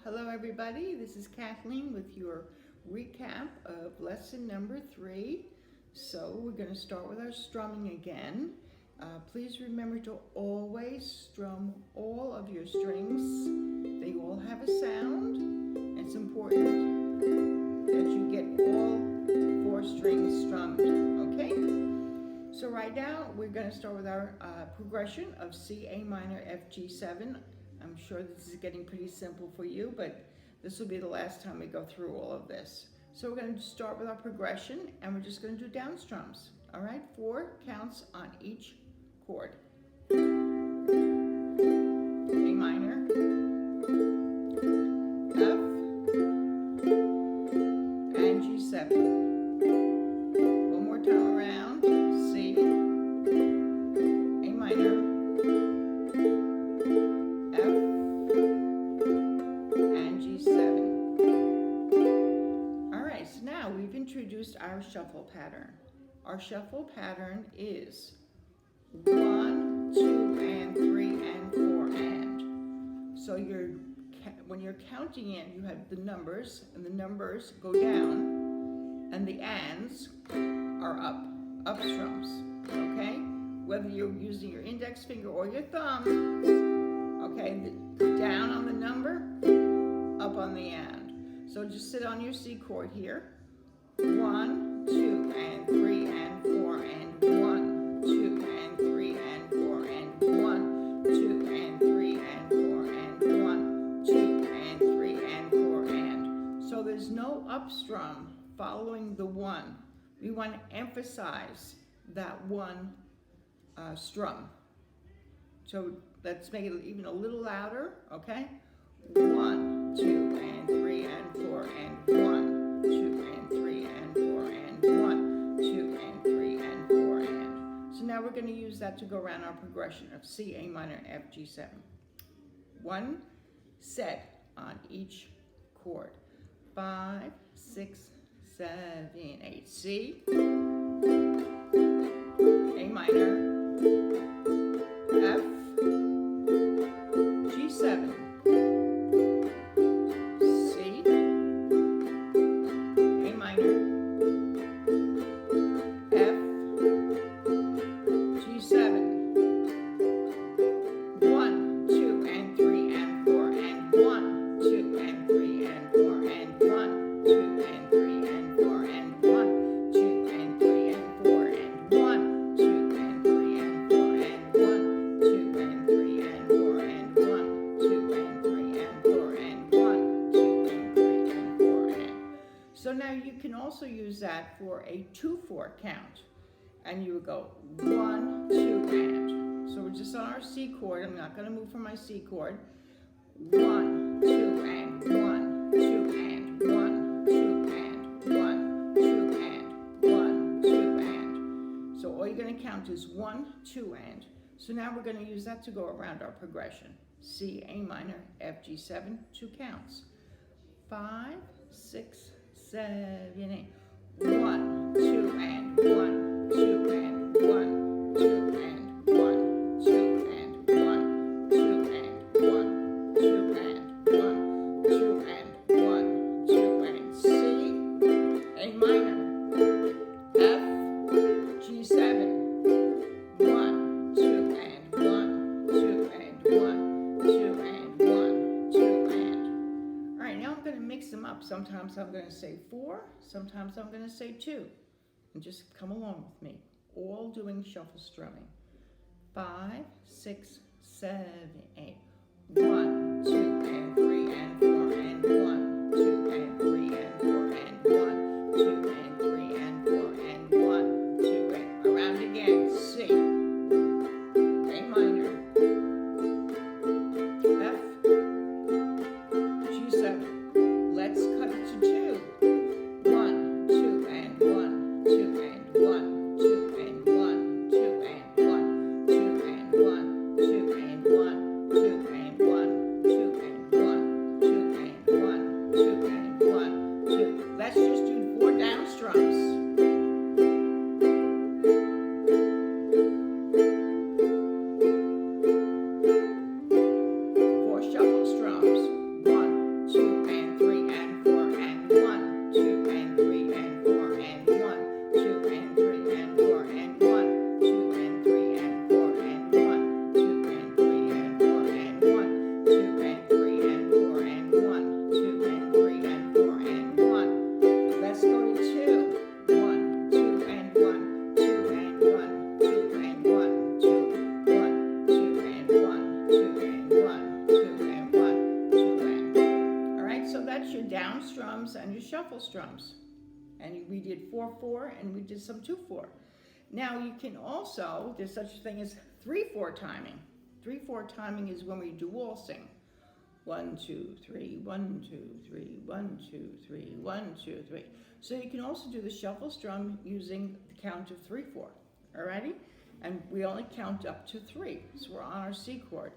Hello everybody, this is Kathleen with your recap of lesson number 3. So we're going to start with our strumming again. Please remember to always strum all of your strings. They all have a sound. It's important that you get all 4 strings strummed, okay? So right now we're going to start with our progression of C, A minor, F, G7. I'm sure this is getting pretty simple for you, but this will be the last time we go through all of this. So we're going to start with our progression, and we're just going to do down strums. All right, 4 counts on each chord. A minor, F, and G7. One more time around, C, A minor, we've introduced our shuffle pattern. Our shuffle pattern is 1, 2, and 3, and 4, and. So when you're counting in, you have the numbers, and the numbers go down, and the ands are up strums, okay? Whether you're using your index finger or your thumb, okay, down on the number, up on the and. So just sit on your C chord here. 1, 2, and 3, and 4, and 1, 2, and 3, and 4, and 1, 2, and 3, and 4, and 1, 2, and 3, and 4, and. So there's no up strum following the 1. We want to emphasize that 1 strum. So let's make it even a little louder, okay? 1, 2, and 3, and 4, and 1, 2, and 3, and 4, and 1, 2, and 3, and 4, and. So now we're going to use that to go around our progression of C, A minor, F, G7. 1 set on each chord. 5, 6, 7, 8. C, A minor, F, G7. So now you can also use that for a 2/4 count, and you would go 1, 2, and. So we're just on our C chord. I'm not going to move from my C chord. 1, 2, and 1, 2, and 1, 2, and 1, 2, and 1, 2, and. So all you're going to count is 1, 2, and. So now we're going to use that to go around our progression. C, A minor, F, G7, 2 counts. 5, 6, 7, 8. 1, 2, and 1, 2, and 1, 2, and 1, 2, and 1, 2, and 1, 2, and 1, 2, and 1, 2, and C, A minor, F, G7. 1, 2, and 1, 2, and 1, 2, and 1, 2, and. All right, now I'm going to mix them up. Sometimes I'm going to say 4, sometimes I'm going to say 2. And just come along with me. All doing shuffle strumming. 5, 6, 7, 8. 1, 2, and 3, and 4, and 1, 2, and 3, and 4, and 1, 2, and 3, and 4, and 1, 2, and. Around again. C, A minor, F, G7. Let's cut it to 2. 1, 2, and 1, 2, and 1, 2, and 1, 2, and 1, 2, and 1, 2, and 1, 2, down strums and your shuffle strums. And we did 4/4 and we did some 2/4. Now you can also, there's such a thing as 3/4 timing. 3/4 timing is when we do waltzing. 1, 2, 3, 1, 2, 3, 1, 2, 3, 1, 2, 3. So you can also do the shuffle strum using the count of 3/4. Alrighty? And we only count up to 3. So we're on our C chord.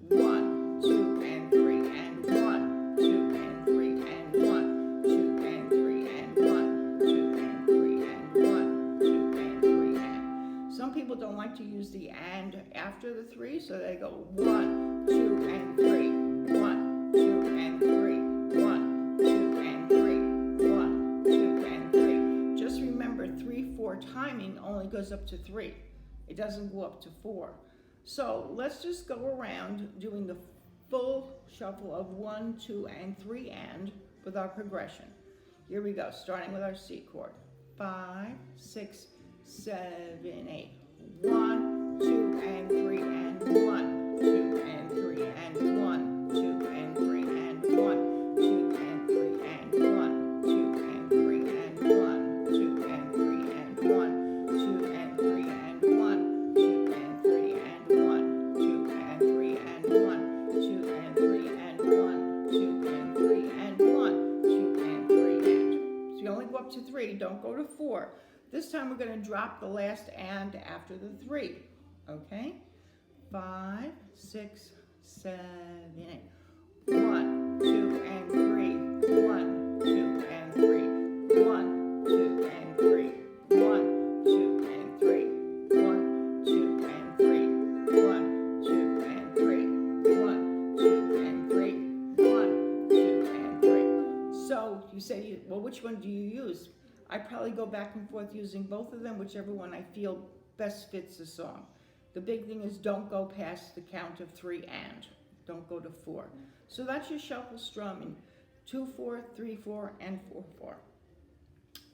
1, 2, and 3, and 1, 2, and 3, and 1, 2, and 3, and 1, 2, and 3, and 1, 2, and 3, and. Some people don't like to use the and after the 3, so they go 1, 2, and 3, 1, 2, and 3, 1, 2, and 3, 1, 2, and 3. Just remember 3/4 timing only goes up to 3. It doesn't go up to 4. So let's just go around doing the full shuffle of 1, 2, and 3 and with our progression. Here we go, starting with our C chord. 5, 6, 7, 8. 1, 2, and 3, and 1, 2, and 3, and 1, 2, and 3, and 1, 2, and 3, and 1, 2, and 3, and 1, 2, and 3, and 1, 2, and 3, and 1, 2, and 3, and 1, 2, and 3, and 1, 2, and 3, and 1, 2, and 3, and 1, 2, and 3, and. So you only go up to 3, don't go to 4. This time we're going to drop the last and after the 3. Okay? 5, 6, 7, 8. 1, 2, and 3. 1, 2, and 3. 1, 2, and 3. 1, 2, and 3. 1, 2, and 3. 1, 2, and 3. 1, 2, and 3. 1, 2, and 3. So you say, well, which one do you use? I probably go back and forth using both of them, whichever one I feel best fits the song. The big thing is don't go past the count of 3 and. Don't go to 4. So that's your shuffle strumming. 2/4, 3/4, and 4/4.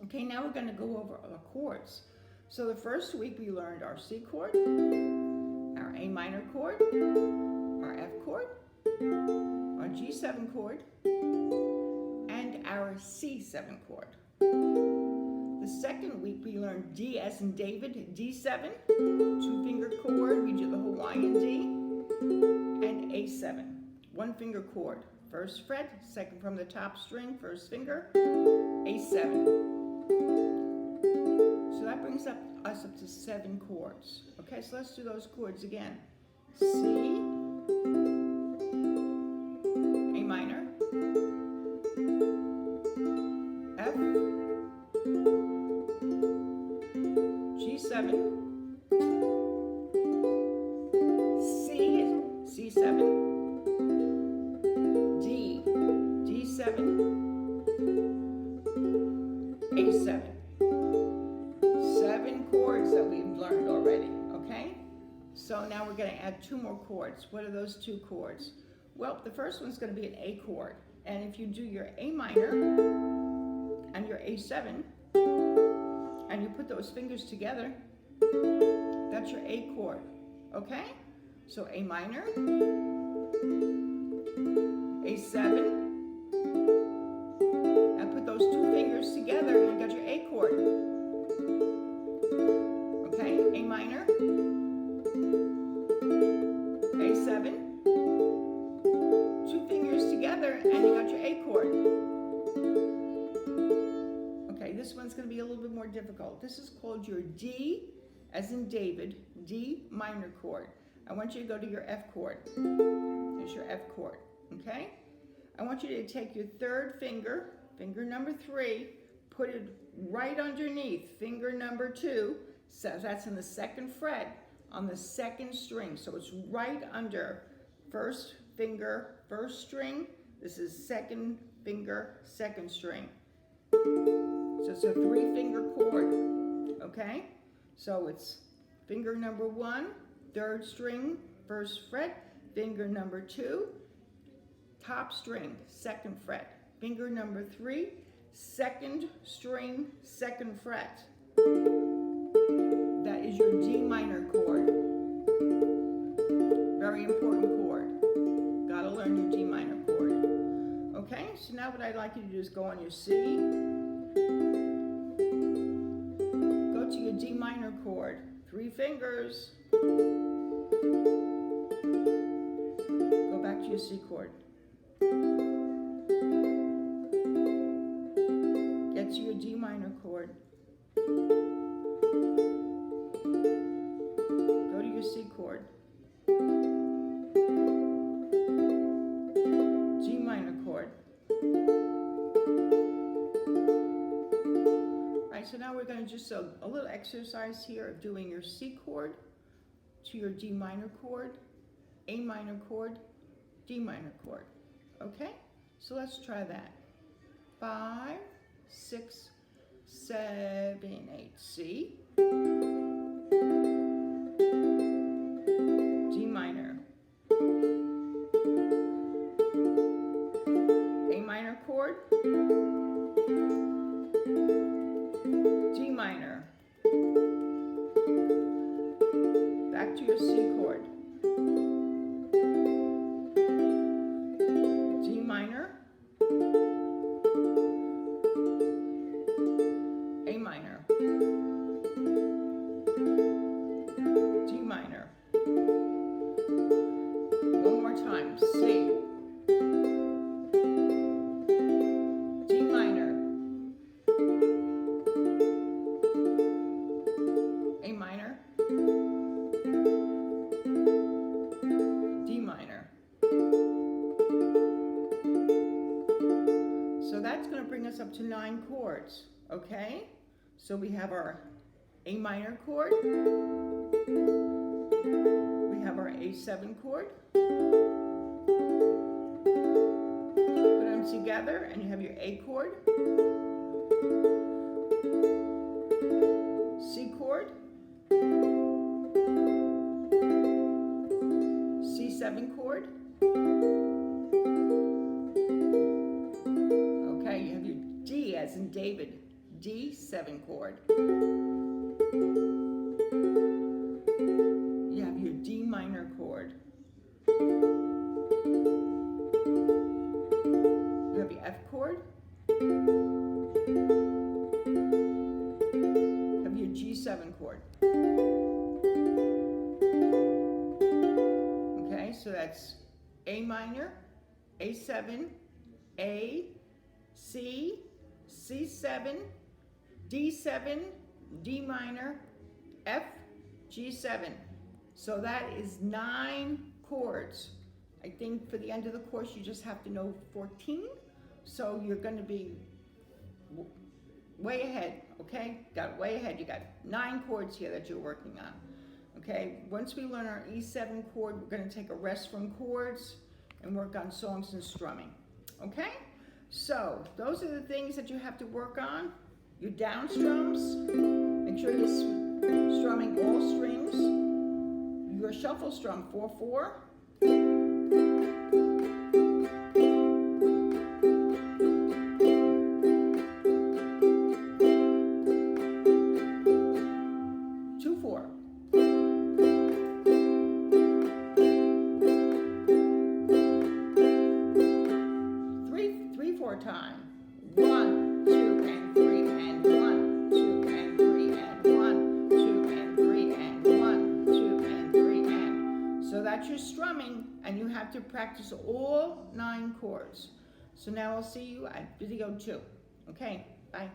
Okay, now we're going to go over our chords. So the first week we learned our C chord, our A minor chord, our F chord, our G7 chord, and our C7 chord. The second week we learned D as in David, D7, 2-finger chord, we do the Hawaiian D, and A7, 1-finger chord. First fret, second from the top string, first finger, A7. So that brings us up to 7 chords. Okay, so let's do those chords again. C, A minor, F, G7, C, C7, D, D7, A7. 7 chords that we've learned already, okay? So now we're going to add 2 more chords. What are those 2 chords? Well, the first one's going to be an A chord. And if you do your A minor and your A7, and you put those fingers together, that's your A chord, okay? So A minor, A7, and put those 2 fingers together and you got your A chord. Okay, A minor, A7, 2 fingers together and you got your A chord. Okay, this one's going to be a little bit more difficult. This is called your D, as in David, D minor chord. I want you to go to your F chord. There's your F chord, okay? I want you to take your 3rd finger, finger number 3, put it right underneath finger number 2, so that's in the 2nd fret on the 2nd string. So it's right under 1st finger, 1st string. This is 2nd finger, 2nd string. So it's a 3-finger chord, okay? So it's finger number 1, 3rd string, 1st fret, finger number 2, top string, 2nd fret, finger number 3, 2nd string, 2nd fret. That is your D minor chord. Very important chord. Gotta learn your D minor chord. Okay, so now what I'd like you to do is go on your C, go to your D minor chord, 3 fingers, go back to your C chord, get to your D minor chord, go to your C chord, G minor chord. Right, so now we're going to just a little exercise here of doing your C chord to your D minor chord, A minor chord, D minor chord. Okay, so let's try that. 5, 6, 7, 8, C, D minor, A minor chord, D minor, back to your C chord, D minor, A minor, D minor. One more time, C, D minor, A minor, D minor. So that's going to bring us up to 9 chords, okay? So we have our A minor chord, we have our A7 chord, put them together and you have your A chord, C chord, C7 chord, okay, you have your D as in David, D7 chord. You have your D minor chord. You have your F chord. You have your G7 chord. Okay, so that's A minor, A7, A, C, C7, D7, D minor, F, G7. So that is 9 chords. I think for the end of the course you just have to know 14. So you're going to be way ahead, okay? Got way ahead. You got 9 chords here that you're working on. Okay, once we learn our E7 chord, we're going to take a rest from chords and work on songs and strumming. Okay? So those are the things that you have to work on. Your down strums, make sure you're strumming all strings. Your shuffle strum, 4/4. 2/4. 3/4 time. 1, 2, and 3, and 1, 2, and 3, and 1, 2, and 3, and 1, 2, and 3, and. So that's your strumming, and you have to practice all 9 chords. So now I'll see you at video 2. Okay, bye.